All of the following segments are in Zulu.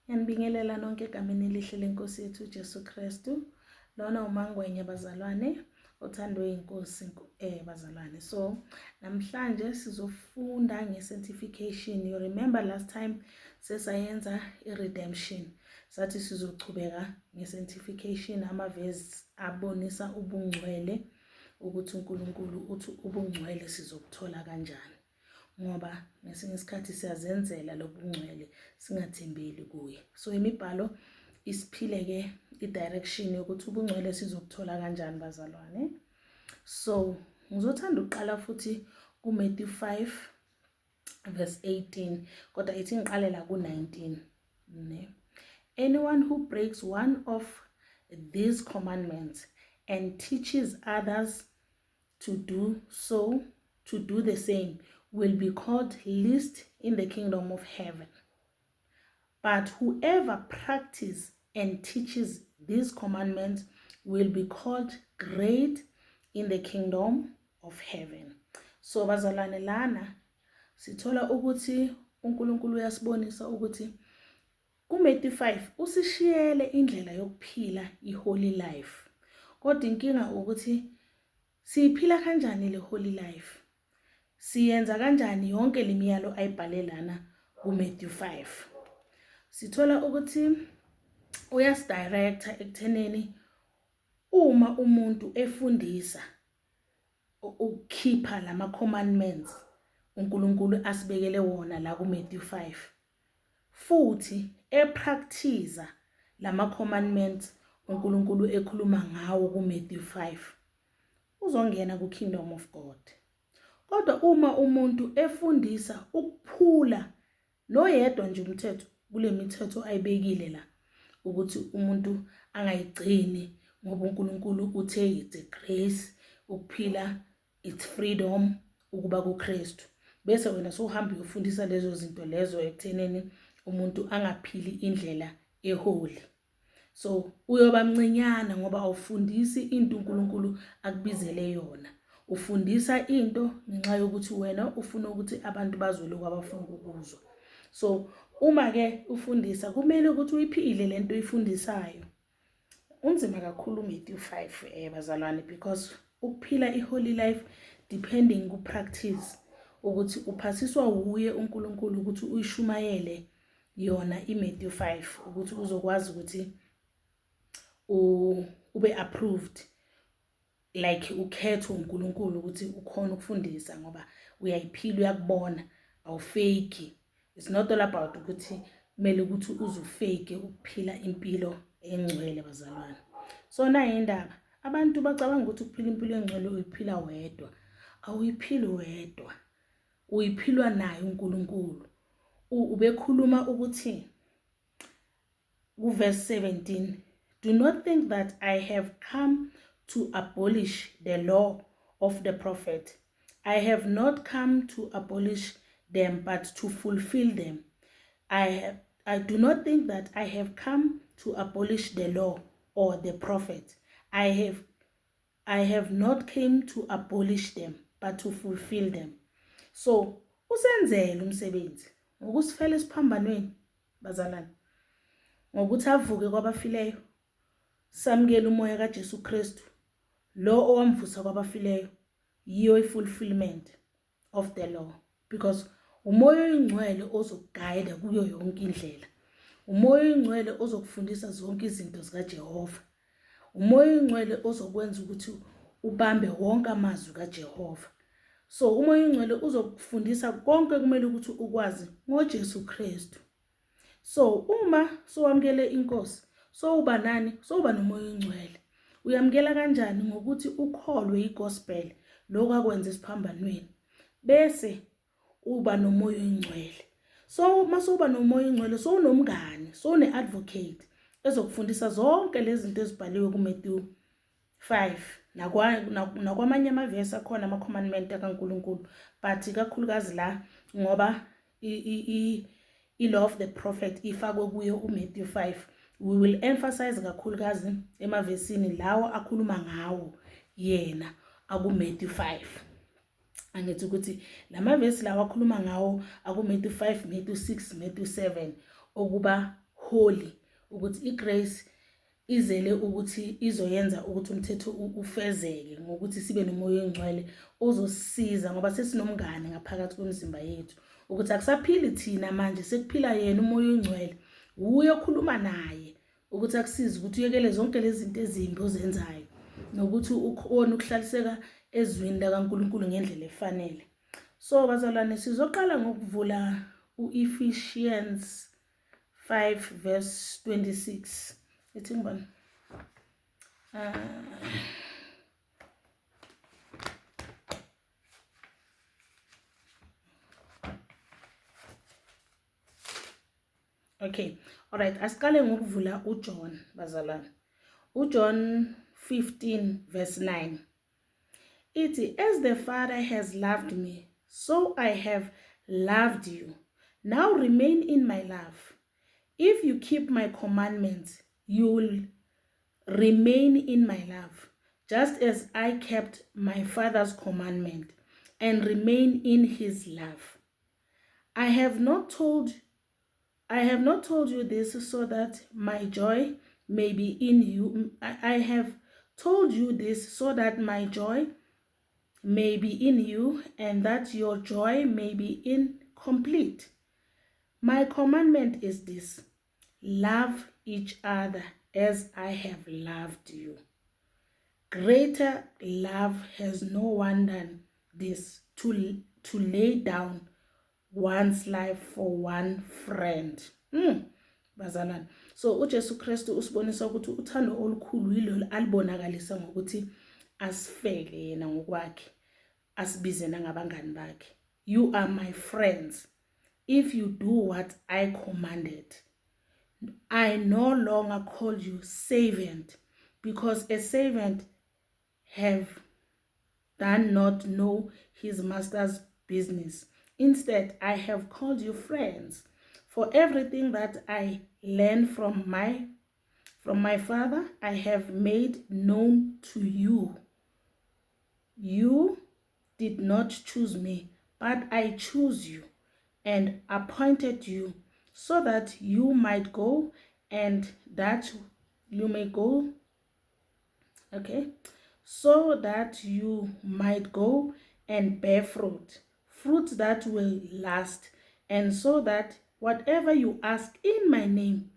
Yanibingelela nonke egameni elihle lenkosi yethu Jesu Kristu. Lona umangwenye bazalwane, othandwe inkosi bazalwane. So, namhlanje sizofunda nge-sanctification. You remember last time sesayenza i-redemption. Sathi sizochubeka nge-sanctification, amavesi abonisa ubungcwele, ukuthi uNkulunkulu uthi ubungcwele sizokuthola kanjani. Ngoba ngesinye isikhathi siyazenzela lobungcwele singathembeli kuye. So imibhalo isiphile ke i-direction yokuthi ubungcwele sizokuthola kanjani bazalwane. So ngizothanda uqala futhi kuMatthew 5 verse 18 kodwa ithi ngiqale la ku-19 ne. Anyone who breaks one of these commandments and teaches others to do the same will be called least in the kingdom of heaven. But whoever practices and teaches these commandments will be called great in the kingdom of heaven. So bazalwane lana sithola ukuthi uNkulunkulu uyasibonisa ukuthi kuMatthew 5 usishiyele indlela yokuphila i-holy life. Kodwa inkinga ukuthi siyiphila kanjani le holy life? Siyenza kanjani yonke lemiyalo ayibhale lana kuMatthew 5? Sithola ukuthi uyasidirector ekutheneni uma umuntu efundisa ukukhipha lama commandments uNkulunkulu asibekele wona la kuMatthew 5 futhi epractice lama commandments uNkulunkulu ekhuluma ngawo kuMatthew 5 uzongena kuKingdom of God. Kodwa uma umuntu efundisa ukuphula noyedwa nje umthetho kule mithetho ayibekile la ukuthi umuntu angayigcini ngoba uNkulunkulu uthe it's a grace, ukuphila it's freedom ukuba kuKristu, bese wena sohamba uyofundisa lezo zinto lezo ekutheneni umuntu angaphili indlela eholy. So uyoba mncinyana ngoba awufundisi into uNkulunkulu akubizele yona. Ufundisa into ngenxa yokuthi wena ufuna ukuthi abantu bazwe kwabafuna ukuzwa. So uma ke ufundisa kumele ukuthi uyiphile lento oyifundisayo. Unzima kakhulu uMatthew 5 bazalwane, because ukuphila iholy life depending ku practice ukuthi uphasiswa uye uNkulunkulu ukuthi uyishumayele yona iMatthew 5 ukuthi uzokwazi ukuthi ube approved, like ukhetho uNkulunkulu ukuthi ukhona ukufundisa ngoba uyayiphila uyakubona awufake. It's not all about ukuthi kumele ukuthi uzufake ukuphila impilo engcwele bazalwane. So na indaba abantu bacabanga ukuthi ukuphila impilo engcwele uyiphila wedwa. Awuyiphili wedwa, uyiphilwa naye uNkulunkulu. Ubekhuluma ukuthi verse 17, do not think that I have come to abolish the law of the prophet. I have not come to abolish them, but to fulfill them. I do not think that I have come to abolish the law or the prophet. I have not come to abolish them, but to fulfill them. So usenzele umsebenzi ngokusifela esiphambanweni bazalwane, ngokuthi avuke kwabafileyo, samukele umoya kaJesu Kristu lo owamvusa kwabafileyo, yiyo i-fulfillment of the law. Because umoya oyingcwele ozokuguide kuyo yonke indlela, umoya oyingcwele ozokufundisa zonke izinto zikaJehova, umoya oyingcwele ozokwenza ukuthi ubambe wonke amazwi kaJehova. So umoya oyingcwele uzokufundisa konke kumele ukuthi ukwazi ngoJesu Kristu. So uma sowamukele inkosi, uba nani? Uba nomoya oyingcwele. Uyamukela kanjani? Ngokuthi ukholwe igospel lokho akwenza esiphambanweni, bese uba nomoya oyingcwele. So masuba nomoya oyingcwele unomngane, une-advocate ezokufundisa zonke lezi zinto ezibhaliwe kuMatthew 5 nakwamanye amavesi akhona ama-commandment kaNkulunkulu, but kakhulukazi la ngoba i-law of the prophet ifakwe kuyo uMatthew 5. We will emphasize kakhulukazi emavesini lawo akhuluma ngawo yena akuMatthew 5. Angithi ukuthi lamavesi lawo akhuluma ngawo akuMatthew 5, Matthew 6, Matthew 7 okuba holy ukuthi igrace izele ukuthi izoyenza ukuthi umthetho ufezeke ngokuthi sibe nomoya ongcwele ozosisiza ngoba sesinomngane ngaphakathi kwemizimba yethu ukuthi akusaphili thina manje sekuphila yena umoya ongcwele uye okhuluma naye ukuthi akusize ukuthi uyekele zonke lezi zinto ezimbi ozenzayo nokuthi ukhona ukuhlaliseka ezwini lakaNkulunkulu ngendlela efanele. So bazalwane sizoqala ngokuvula uEphesians 5 verse 26. Ethi ngibani? Okay, all right, asiqale ngokuvula uJohn bazalwane. uJohn 15 verse 9. Ithi, as the Father has loved me, so I have loved you. Now remain in my love. If you keep my commandments, you will remain in my love, just as I kept my Father's commandment and remain in his love. I have not told you this so that my joy may be in you. I have told you this so that my joy may be in you and that your joy may be complete. My commandment is this: love each other as I have loved you. Greater love has no one than this, to lay down one's life for one friend. Bazalwane, so uJesu Kristu usibonisa ukuthi uthando olukhulu yilo alibonakalisa ngokuthi asifele yena ngokwakhe, asibize nangabangani bakhe. You are my friends if you do what I commanded. I no longer call you servant, because a servant does not know his master's business. Instead, I have called you friends, for everything that I learned from my Father I have made known to you. You did not choose me, but I chose you and appointed you so that you might go and that you may go, so that you might go and bear fruit that will last, and so that whatever you ask in my name,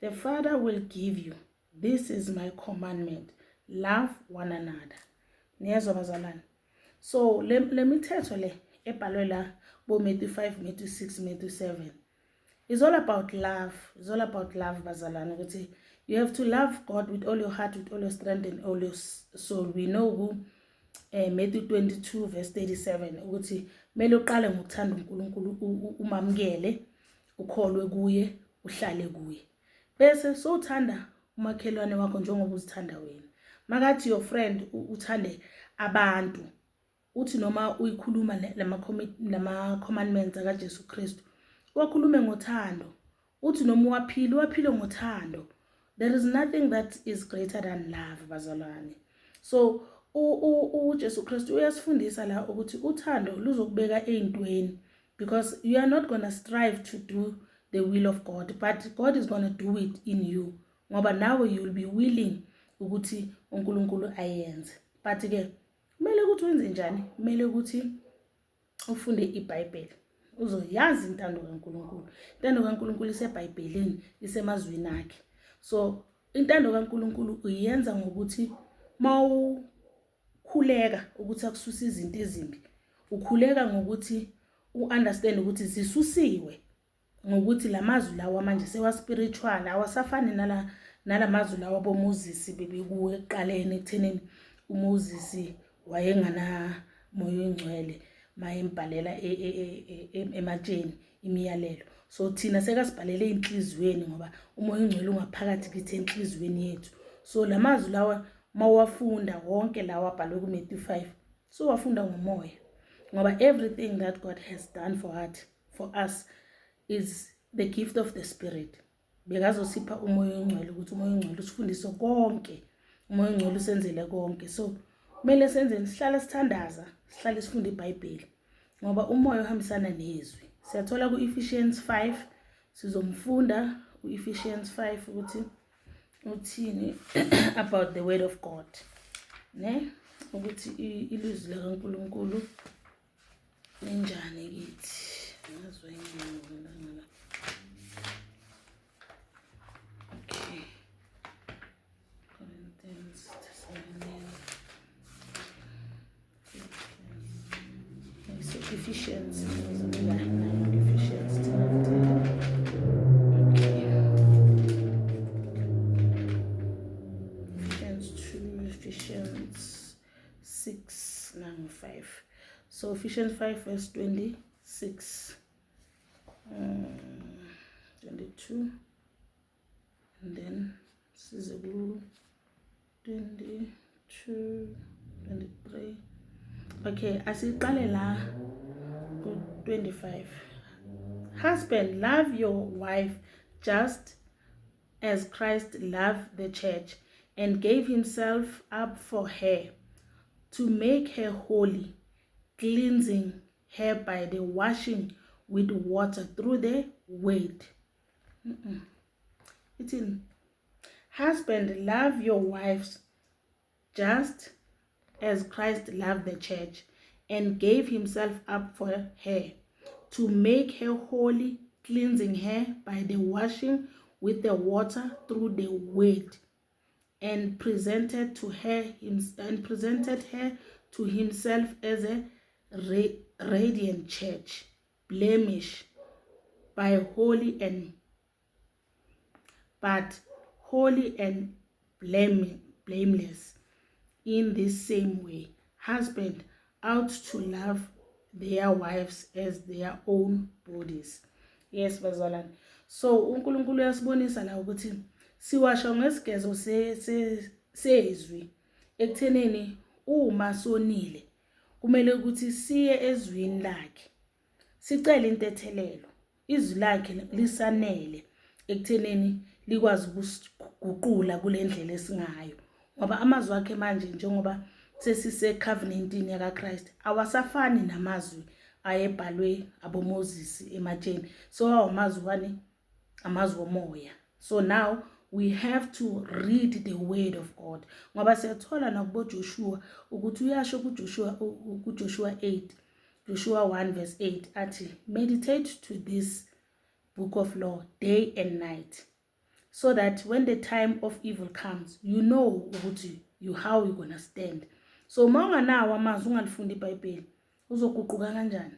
the Father will give you. This is my commandment: love one another. Niyezwa bazalwane? So le mithetho le ebhalwe la bo Matthew 5, Matthew 6, Matthew 7 is all about love. It's all about love bazalwane, ukuthi you have to love God with all your heart, with all your strength and all your soul. We know who Matthew 22 verse 37 ukuthi mele uqale ngokuthanda uNkulunkulu, umamukele, ukholwe kuye, uhlale kuye, bese so uthanda umakhelwane wakho njengoba uzithanda wena. Makathi your friend uthande abantu, uthi noma uyikhuluma lama commandments akaJesu Kristu, wakhulume ngothando, uthi noma waphile ngothando. There is nothing that is greater than love bazalwane. So uJesu Kristu uyasifundisa la ukuthi uthando luzokubeka ezintweni, because you are not going to strive to do the will of God, but God is going to do it in you, ngoba nawe you will be willing ukuthi uNkulunkulu ayenze. But ke kumele ukuthi wenze njani? Kumele ukuthi ufunde iBhayibheli, uzoyazi intando kaNkulunkulu. Intando kaNkulunkulu iseBhayibhelini, isemazwini akhe. So intando kaNkulunkulu uyenza ngokuthi mawukhuleka ukuthi akususa izinto ezimbi, ukhuleka ngokuthi understand ukuthi zisusiwe, ngokuthi lamazwi lawa manje sewa spiritual, awasafani nalamazwi lawa boMoses bebekuwe eqaleni ekuthenini uMoses wayengana moya ongcwele mayembhalela ematsheni imiyalelo. So thina sekasibhalele inhlizweni ngoba umoya ongcwele ungaphakathi kithi enhlizweni yethu. So lamazwi lawa mawafunda wonke lawa abhalwe kuMatthew 5, so wafunda ngomoya, ngoba everything that God has done for us is the gift of the Spirit. Bekazosipha umoya ongcwele ukuthi umoya ongcwele usifundise konke, umoya ongcwele usenzele konke. So kumele senzeni? Sihlale sithandaza, sihlale sifunde iBhayibheli, ngoba umoya uhambisana nezwi. Siyathola kuEphesians 5 sizomfunda Ephesians 5 uthini about the word of God ne ukuthi ilizwi likaNkulunkulu linjani kithi ngazwe ngiyona. Okay, Corinthians so Ephesians 2:10. Okay, Ephesians 6:5. So Ephesians 5 verse 26, 22, and then this is 22, 23. Okay, asiqale la ku 25. Husband, love your wife just as Christ loved the church and gave himself up for her, to make her holy, cleansing her by the washing with water through the word. It's in husband, love your wives just as Christ loved the church and gave himself up for her, to make her holy, cleansing her by the washing with the water through the word, and presented her to himself as a radiant church, blemish, holy and blameless. In this same way, husbands ought to love their wives as their own bodies. Yes, bazalwane. So uNkulunkulu uyasibonisa la ukuthi siwasha ngesigezo sezwi ekutheneni uma sonile kumele ukuthi siye ezwini lakhe sicela intethelelo, izwi lakhe lisanele ekutheneni likwazi ukuguqula kule ndlela esingayo, ngoba amazwi akhe manje njengoba sesise covenantini yaka Christ awasafani namazwi ayebhalwe aboMoses ematsheni. So amazwi omoya. So now we have to read the word of God, ngoba siyathola nakubo Joshua ukuthi uyasho kuJoshua 8, Joshua 1 verse 8 athi, meditate to this book of law day and night, so that when the time of evil comes, you know how you're gonna stand. So mawunganawo amazwi ungalifundi iBhayibheli uzoguquka kanjani?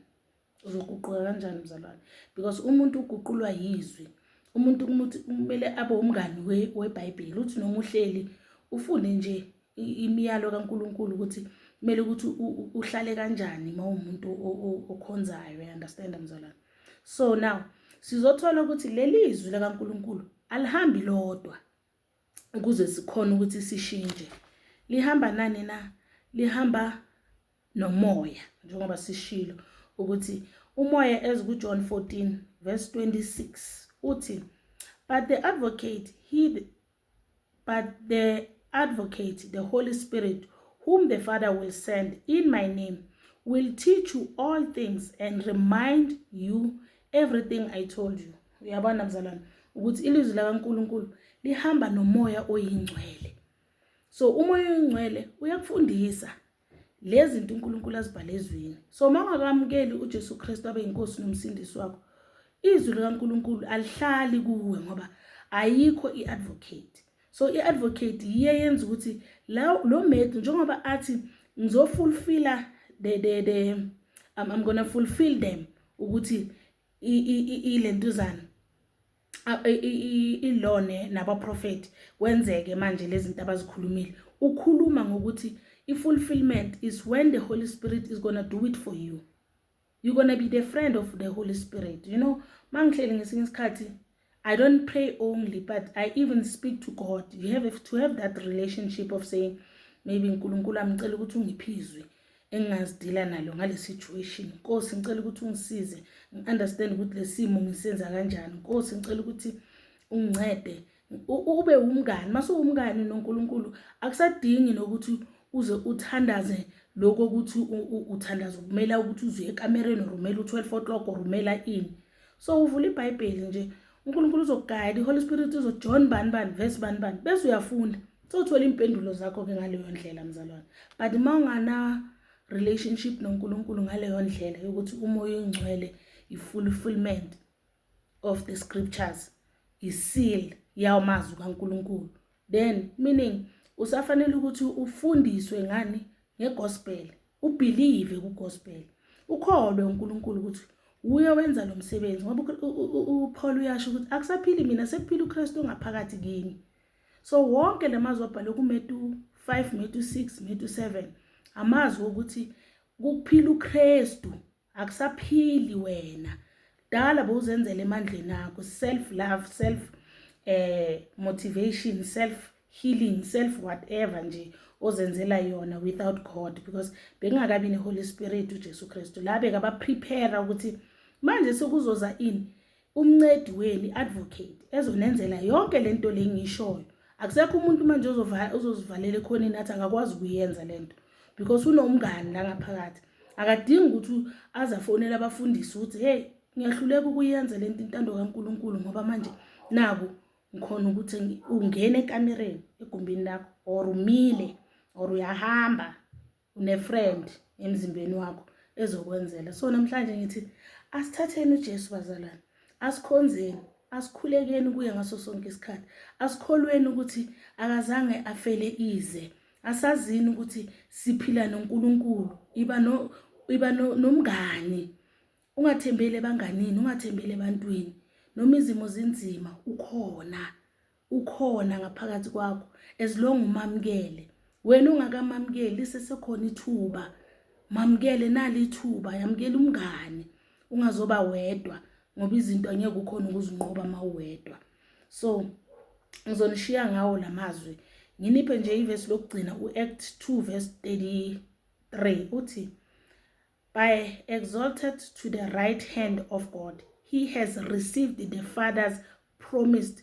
Mzalwane? Because umuntu uguqulwa yizwi. Umuntu kumele abe umngani weBhayibheli, uthi noma uhleli ufunde nje imiyalo kaNkulunkulu ukuthi kumele ukuthi uhlale kanjani mawumuntu okhonzayo, understand mzalwane? So now sizothola ukuthi leli izwi likaNkulunkulu alihambi lodwa ukuze sikhona ukuthi sishintshe. Lihamba nani na? Lihamba nomoya, njengoba sishilo ukuthi umoya as kuJohn 14 verse 26 uthi, but the advocate, the Holy Spirit, whom the Father will send in my name, will teach you all things and remind you everything I told you. Uyabona mzalwane ukuthi ilizwi likaNkulunkulu lihamba nomoya oyingcwele. So umoya oyingcwele uyakufundisa lezi zinto uNkulunkulu azibhale ezwini. So mangakamukeli uJesu Kristu abe inkosi nomsindisi wakho, izwi likaNkulunkulu alihlali kuwe ngoba ayikho iadvocate. So iadvocate iyenza ukuthi lo mate njengoba athi ngizofulfilla I'm going to fulfill them ukuthi ilentuzana ilone nabaprofeti wenzeke manje lezi zinto abazikhulumile. Ukhuluma ngokuthi i-fulfillment is when the Holy Spirit is going to do it for you. You're going to be the friend of the Holy Spirit. You know, mangihleli ngesinye isikhathi I don't pray only, but I even speak to God. You have to have that relationship of saying, maybe uNkulunkulu amcela ukuthi ungiphizwe engazidila nalo ngale situation. Nkosi ngicela ukuthi ungisize, understand ukuthi lesimo ngisenza kanjani. Nkosi ngicela ukuthi ungincede. Ube umngani, mase umngani noNkulunkulu akusadingi nokuthi uze uthandaze lokho ukuthi uthandaza kumela ukuthi uze ekamereni urumela u12 o'clock urumela ini. So uvula iBhayibheli nje uNkulunkulu uzoguide, iHoly Spirit uzojohn bani verse bani bese uyafunda sothola impendulo zakho ke ngaleyo ndlela mzalwane. But mawungana relationship noNkulunkulu ngaleyo ndlela yokuthi umoya oyingcwele i-fulfillment of the scriptures, i-seal yamazwi kaNkulunkulu, then meaning usafanele ukuthi ufundiswe ngani ngegospel, ubelieve kugospel, ukholwe uNkulunkulu ukuthi uye wenza lo msebenzi, ngoba uPaul uyasho ukuthi akusaphili mina sekuphila uKristu ongaphakathi kimi. So wonke lamazwi abhalwe kuMatthew 5, Matthew 6, Matthew 7 amazwi ukuthi kukuphila uKristu, akusaphili wena. Dala bowuzenzela emandleni akho, self love, self motivation, self healing, self whatever nje ozenzela yona without God, because bengakabi neHoly Spirit uJesu Kristu. La bekaba prepare ukuthi manje sekuzoza ini umncedi weni, advocate ezonenzela yonke lento lengishoyo. Akusekho umuntu manje ozozivalela ekhoneni athi akakwazi ukuyenza lento, because unomngani la ngaphakathi. Akadingi ukuthi azafonela abafundisi ukuthi hey ngiyahluleka ukuyenza lento intando kaNkulunkulu, ngoba manje naku ngikhona ukuthi ungene ekamereni egumbini lakho, or umile, or uyahamba une friend emzimbeni wakho ezokwenzela. So namhlanje ngithi asithatheni uJesu bazalwane, asikhonzeni, asikhulekeni kuye ngaso sonke isikhathi, asikholweni ukuthi akazange afele ize, asazini ukuthi siphila noNkulunkulu, iba nomngani. Ungathembele ebanganini, ungathembele ebantwini, noma izimo zinzima ukhona ngaphakathi kwakho, as long umamukele. Wena ungakamamukeli sesekhona ithuba, mamukele nali ithuba, yamukela umngani, ungazoba wedwa, ngoba izinto angeke ukhona ukuzinqoba mawedwa. So ngizonishiya ngawo lamazwi, nginiphe nje ivesi lokugcina uAct 2 verse 33 uthi, by exalted to the right hand of God, he has received the Father's promised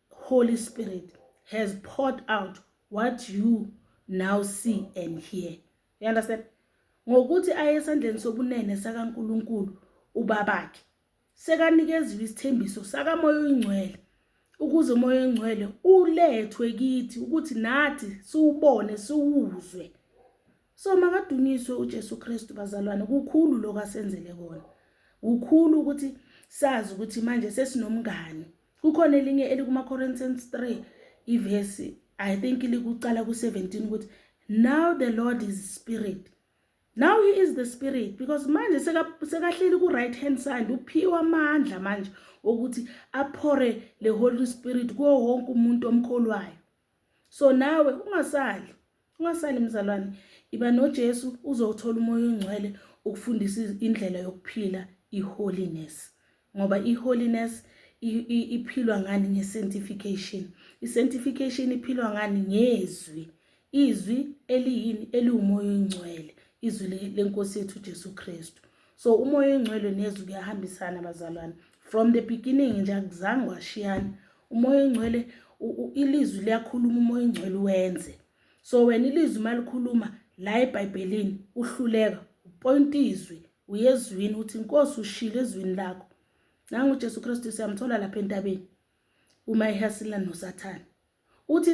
Holy Spirit, has poured out what you now see and hear. You understand? Ngokuthi ayesandleni sobunene sakaNkulunkulu ubabakhe, sekanikezwe isithembiso sakamoya oyingcwele, ukuze umoya oyingcwele ulethwe kithi ukuthi nathi siubone siwuzwe. So makadunyiswe uJesu Kristu bazalwane, kukhulu lokasenzele kona. Kukhulu ukuthi sazi ukuthi manje sesinomngani. Kukhona elinye elikuma Corinthians 3 ivesi I think likucala ku17 ukuthi now the Lord is spirit. Now he is the spirit, because manje sekahleli ku right hand side, uphiwa amandla manje ukuthi aphore le Holy Spirit kuwo wonke umuntu omkholwayo. So nawe ungasali mzalwane, iba noJesu uzothola umoya oyingcwele ukufundisa indlela yokuphila iholiness, ngoba iholiness iphilwa ngani ngesanctification. Isanctification iphilwa ngani ngezwi, izwi eliyini eliumoya oyingcwele, izwi lenkosi yethu uJesu Kristu. So umoya oyingcwele nezwi kuyahambisana bazalwane, from the beginning nje akuzange washiyana. Umoya oyingcwele ilizwi liyakhuluma, umoya oyingcwele wenze. So wena ilizwi malikhuluma la eBhayibhelini uhluleka upoint izwi uyezwini uthi inkosi ushilo ezwini lakho. Nangu uJesu Kristu siyamthola lapha entabeni uma ehasila noSathane. Uthi